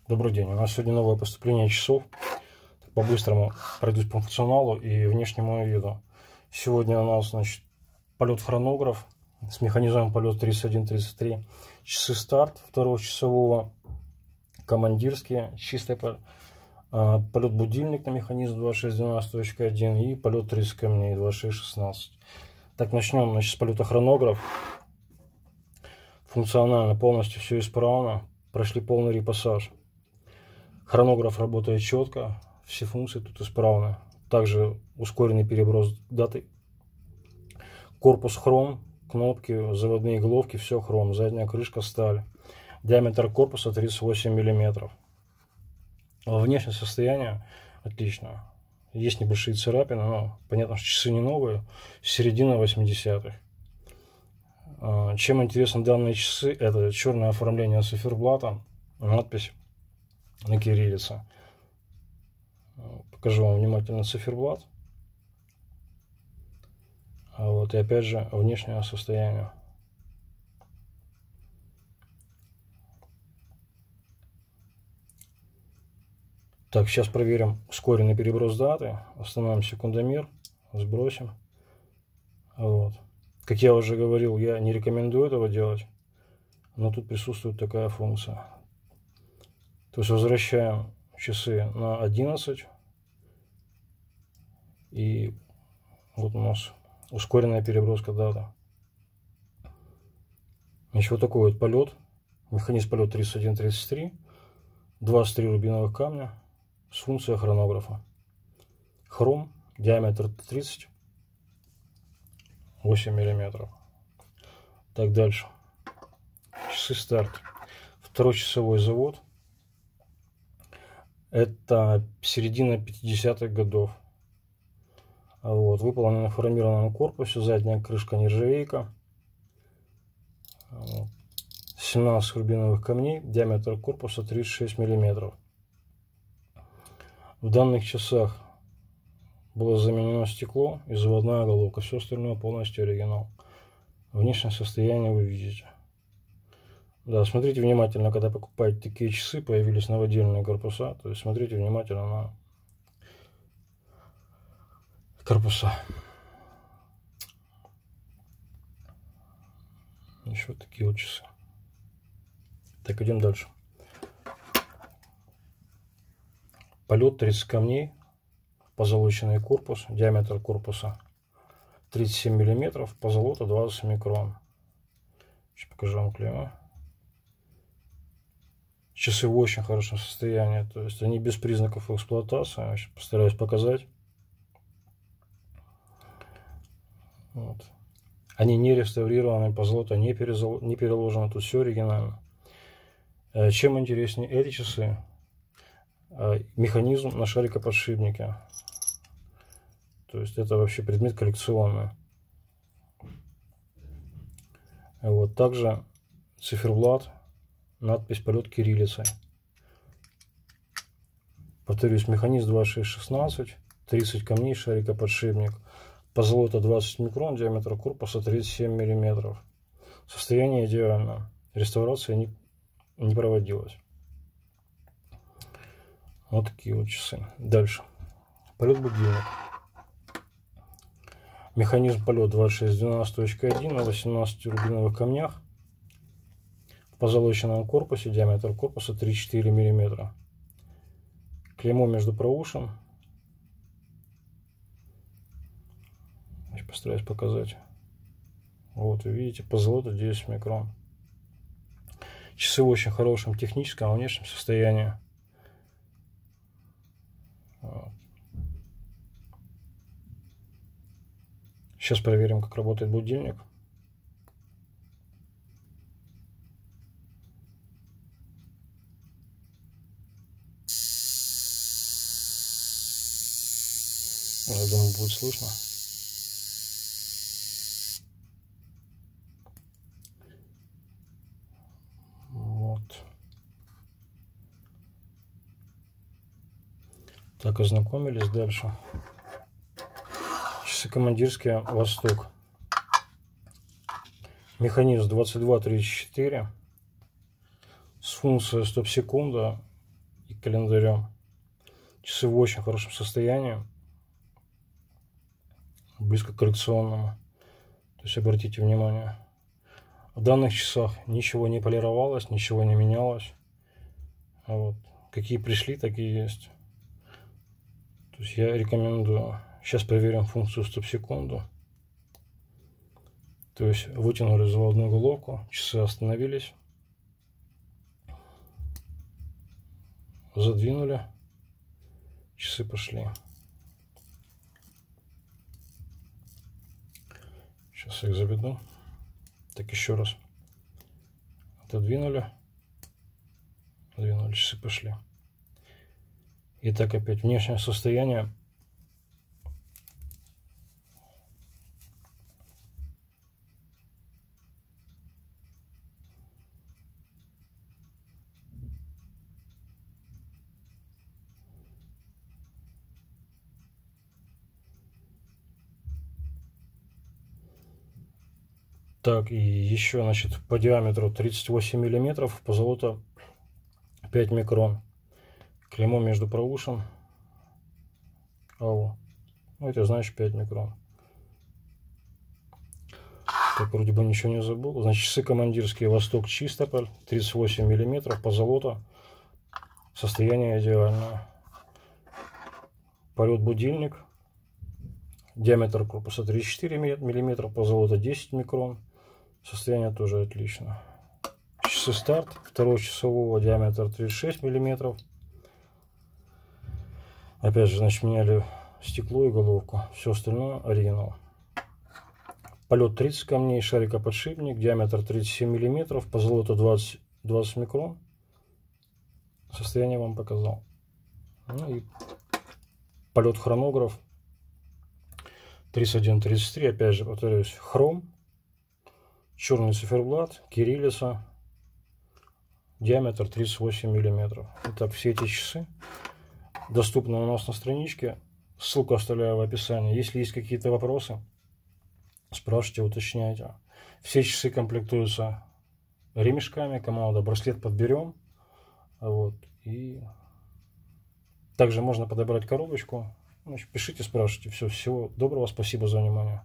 Добрый день. У нас сегодня новое поступление часов. По-быстрому пройдусь по функционалу и внешнему виду. Сегодня у нас, значит, полет-хронограф с механизмом полет 31-33. Часы старт 2-часового, командирские, чистый полет-будильник на механизм 2612.1 и полет 30 камней 2616. Так, начнем, значит, с полета хронограф. Функционально полностью все исправно. Прошли полный репассаж. Хронограф работает четко, все функции тут исправны. Также ускоренный переброс даты. Корпус хром, кнопки, заводные головки, все хром. Задняя крышка сталь. Диаметр корпуса 38 мм. Внешнее состояние отлично. Есть небольшие царапины, но понятно, что часы не новые. Середина 80-х. Чем интересны данные часы? Это черное оформление циферблата, надпись на кириллице. Покажу вам внимательно циферблат. Вот, и опять же внешнее состояние. Так, сейчас проверим ускоренный переброс даты. Остановим секундомер, сбросим. Вот. Как я уже говорил, я не рекомендую этого делать, но тут присутствует такая функция. То есть возвращаем часы на 11. И вот у нас ускоренная переброска даты. Значит, вот такой вот полет. Механизм полет 31-33. 23 рубиновых камня с функцией хронографа. Хром, диаметр 38 мм. Так, дальше. Часы старт. 2-часовой завод. Это середина 50-х годов. Вот, выполнен в хромированном корпусе. Задняя крышка нержавейка. 17 рубиновых камней. Диаметр корпуса 36 мм. В данных часах было заменено стекло и заводная головка. Все остальное полностью оригинал. Внешнее состояние вы видите. Да, смотрите внимательно, когда покупаете такие часы, появились новодельные корпуса. То есть смотрите внимательно на корпуса. Еще вот такие вот часы. Так, идем дальше. Полет 30 камней, позолоченный корпус, диаметр корпуса 37 мм, позолота 20 микрон. Сейчас покажу вам клеймо. Часы в очень хорошем состоянии, то есть они без признаков эксплуатации. Я сейчас постараюсь показать. Вот. Они не реставрированы, позолота не переложена, тут все оригинально. Чем интереснее эти часы? Механизм на шарикоподшипнике. То есть это вообще предмет коллекционный. Вот также циферблат, надпись полет кириллицей. Повторюсь, механизм 2616, 30 камней, шарикоподшипник. Позолота 20 микрон, диаметр корпуса 37 мм. Состояние идеально. Реставрация не проводилась. Вот такие вот часы. Дальше. Полет-будильник. Механизм полет 2612.1 на 18 рубиновых камнях. В позолоченном корпусе, диаметр корпуса 3-4 мм. Клеймо между проушин. Постараюсь показать. Вот, вы видите, позолота 10 микрон. Часы в очень хорошем техническом и внешнем состоянии. Сейчас проверим, как работает будильник. Я думаю, будет слышно. Вот. Так, ознакомились. Дальше. Часы командирские «Восток». Механизм 2234 с функцией стоп-секунда. календарем. Часы в очень хорошем состоянии, близко к коллекционному. То есть обратите внимание, в данных часах ничего не полировалось, ничего не менялось. Вот. Какие пришли, такие есть. То есть я рекомендую. Сейчас проверим функцию стоп-секунду. То есть вытянули заводную головку, часы остановились, задвинули, часы пошли. Сейчас я их заведу. Так, еще раз. Отодвинули, двинули, часы пошли. Итак, опять внешнее состояние. Так, и еще, значит, по диаметру 38 миллиметров, по золоту 5 микрон. Клеймо между проушин. АО. Ну, это значит 5 микрон. Так, вроде бы ничего не забыл. Значит, часы командирские Восток Чистополь, 38 миллиметров, по золоту. Состояние идеальное. Полет будильник. Диаметр корпуса 34 миллиметра, по золоту 10 микрон. Состояние тоже отлично. Часы старт второго часового, диаметр 36 миллиметров. Опять же, значит, меняли стекло и головку. Все остальное оригинал. Полет 30 камней, шарикоподшипник, диаметр 37 миллиметров, по золоту 20 микрон. Состояние вам показал. Ну и полет хронограф 3133, опять же, повторюсь, хром. Черный циферблат, кириллица, диаметр 38 миллиметров. Итак, все эти часы доступны у нас на страничке. Ссылку оставляю в описании. Если есть какие-то вопросы, спрашивайте, уточняйте. Все часы комплектуются ремешками. Кому надо, браслет подберем. Вот. И также можно подобрать коробочку. Значит, пишите, спрашивайте. Все, всего доброго, спасибо за внимание.